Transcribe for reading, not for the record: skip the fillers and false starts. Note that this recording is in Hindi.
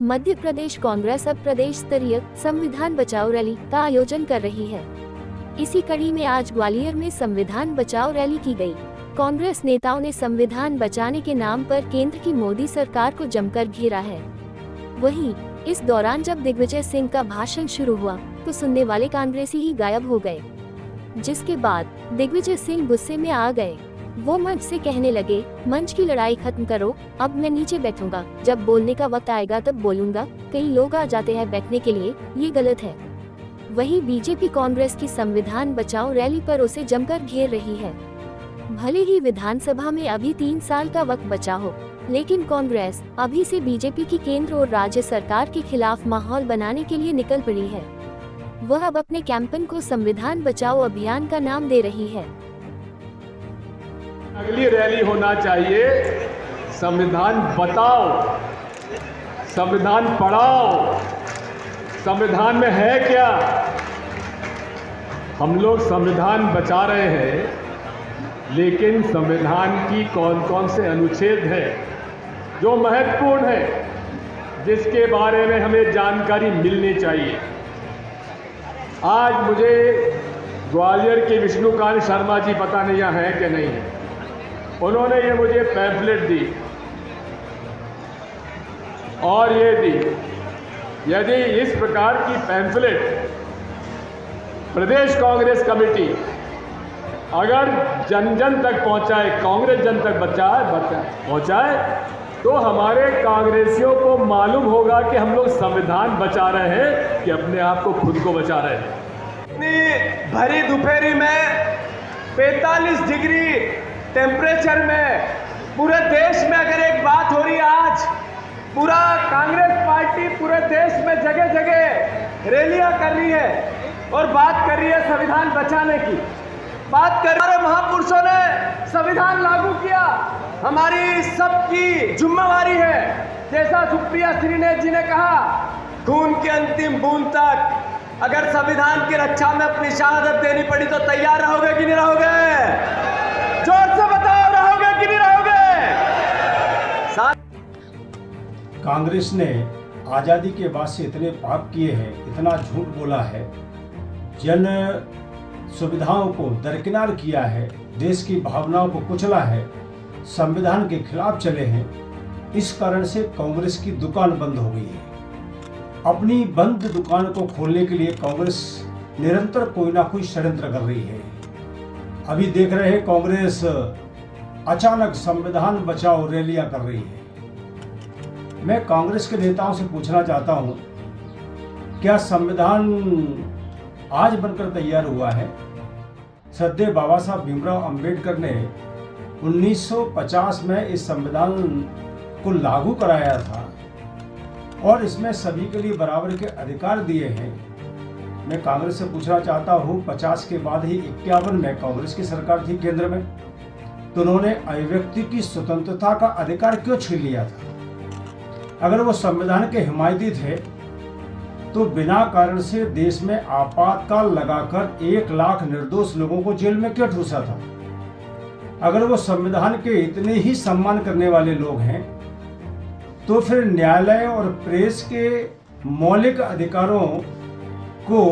मध्य प्रदेश कांग्रेस अब प्रदेश स्तरीय संविधान बचाओ रैली का आयोजन कर रही है। इसी कड़ी में आज ग्वालियर में संविधान बचाओ रैली की गई। कांग्रेस नेताओं ने संविधान बचाने के नाम पर केंद्र की मोदी सरकार को जमकर घेरा है। वहीं इस दौरान जब दिग्विजय सिंह का भाषण शुरू हुआ तो सुनने वाले कांग्रेसी ही गायब हो गए, जिसके बाद दिग्विजय सिंह गुस्से में आ गए। वो मंच से कहने लगे, मंच की लड़ाई खत्म करो, अब मैं नीचे बैठूंगा, जब बोलने का वक्त आएगा तब बोलूंगा। कई लोग आ जाते हैं बैठने के लिए, ये गलत है। वहीं बीजेपी कांग्रेस की संविधान बचाओ रैली पर उसे जमकर घेर रही है। भले ही विधानसभा में अभी 3 साल का वक्त बचा हो, लेकिन कांग्रेस अभी से बीजेपी की केंद्र और राज्य सरकार के खिलाफ माहौल बनाने के लिए निकल पड़ी है। वह अब अपने कैंपेन को संविधान बचाओ अभियान का नाम दे रही है। अगली रैली होना चाहिए संविधान बताओ, संविधान पढ़ाओ, संविधान में है क्या। हम लोग संविधान बचा रहे हैं, लेकिन संविधान की कौन कौन से अनुच्छेद हैं जो महत्वपूर्ण है, जिसके बारे में हमें जानकारी मिलनी चाहिए। आज मुझे ग्वालियर के विष्णुकांत शर्मा जी पता नहीं यहाँ हैं कि नहीं है, उन्होंने ये मुझे पैम्फलेट दी और ये दी। यदि इस प्रकार की पैम्फलेट प्रदेश कांग्रेस कमेटी अगर जन जन तक पहुंचाए, कांग्रेस जन तक पहुंचाए, तो हमारे कांग्रेसियों को मालूम होगा कि हम लोग संविधान बचा रहे हैं कि अपने आप को खुद को बचा रहे हैं। इतनी भरी दोपहरी में 45 डिग्री टेम्परेचर में पूरे देश में अगर एक बात हो रही है, आज पूरा कांग्रेस पार्टी पूरे देश में जगह जगह रैलियां कर रही है और बात कर रही है संविधान बचाने की। बात कर हमारे महापुरुषों ने संविधान लागू किया, हमारी सबकी जिम्मेवारी है। जैसा सुप्रिया श्रीनेत जी ने कहा, खून की अंतिम बूंद तक अगर संविधान की रक्षा में अपनी शहादत देनी पड़ी तो तैयार रहोगे कि नहीं रहोगे? जोर से बताओ, रहोगे कि नहीं रहोगे? कांग्रेस ने आज़ादी के बाद से इतने पाप किए हैं, इतना झूठ बोला है, जन सुविधाओं को दरकिनार किया है, देश की भावनाओं को कुचला है, संविधान के खिलाफ चले हैं। इस कारण से कांग्रेस की दुकान बंद हो गई है। अपनी बंद दुकान को खोलने के लिए कांग्रेस निरंतर कोई ना कोई षड्यंत्र कर रही है। अभी देख रहे हैं कांग्रेस अचानक संविधान बचाओ रैलियां कर रही है। मैं कांग्रेस के नेताओं से पूछना चाहता हूं, क्या संविधान आज बनकर तैयार हुआ है? श्रद्धेय बाबा साहब भीमराव अंबेडकर ने 1950 में इस संविधान को लागू कराया था और इसमें सभी के लिए बराबर के अधिकार दिए हैं। मैं कांग्रेस से पूछना चाहता हूँ, 50 के बाद ही 51 में कांग्रेस की सरकार थी केंद्र में, तो उन्होंने अभिव्यक्ति की स्वतंत्रता का अधिकार क्यों छीन लिया था? अगर वो संविधान के हिमायती थे तो बिना कारण से देश में आपातकाल लगाकर 1 लाख निर्दोष लोगों को जेल में क्यों ठूसा था? अगर वो संविधान के इतने ही सम्मान करने वाले लोग हैं, तो फिर न्यायालय और प्रेस के मौलिक अधिकारों को